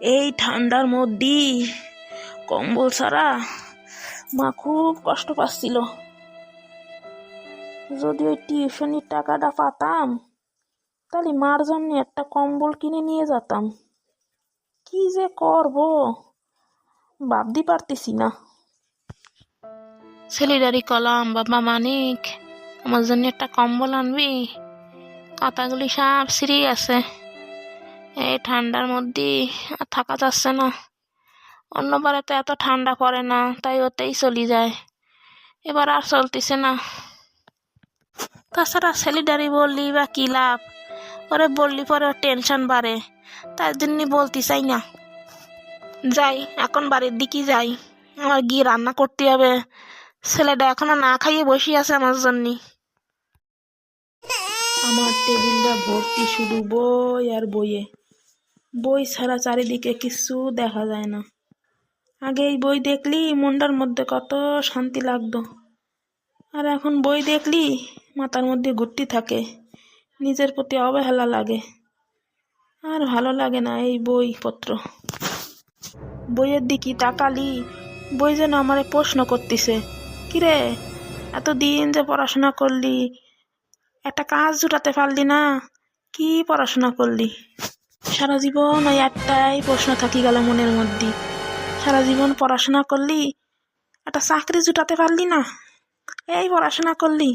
এই ঠান্ডার মধ্যে কম্বল ছাড়া মা খুব কষ্ট পাচ্ছিল। যদি ওই টিউশনির টাকাটা পাতাম তাহলে মার জন্য একটা কম্বল কিনে নিয়ে যেতাম। কি যে করব ভাবতে পারতেছি না। ছেলেটারই কলাম, বাবা মানিক আমার জন্য একটা কম্বল আনবি, কাঁথাগুলি সব ছিঁড়ে গেছে। এই ঠান্ডার মধ্যে আর থাকা যাচ্ছে না। অন্যবারে তো এত ঠান্ডা পড়ে না, তাই ওতেই চলে যায়, এবার আর চলতেছে না। তাছাড়া ছেলেটারি বললি বা কি লাভ, ওরে বললি পরে ওর টেনশন বাড়ে, তার জন্য বলতে চাই না। যাই এখন বাড়ির দিকে যাই, আমার গিয়ে রান্না করতে হবে। ছেলেটা এখনো না খাইয়ে বসে আছে আমার জন্য। আমার টেবিলটা ভর্তি শুধু বই আর বইয়ে, বই ছাড়া চারিদিকে কিছু দেখা যায় না। আগে এই বই দেখলি মনটার মধ্যে কত শান্তি লাগতো, আর এখন বই দেখলি মাথার মধ্যে ঘুরতে থাকে, নিজের প্রতি অবহেলা লাগে, আর ভালো লাগে না এই বইপত্র। বইয়ের দিকে তাকালি বই যেন আমারে প্রশ্ন করতেছে, কিরে এতদিন যে পড়াশোনা করলি একটা কাজ জুটাতে পারলি না, কি পড়াশোনা করলি? সারা জীবন ওই একটাই প্রশ্ন থাকি গেল মনের মধ্যে, সারা জীবন পড়াশোনা করলি একটা চাকরি জুটাতে পারলি না, এই পড়াশোনা করলি।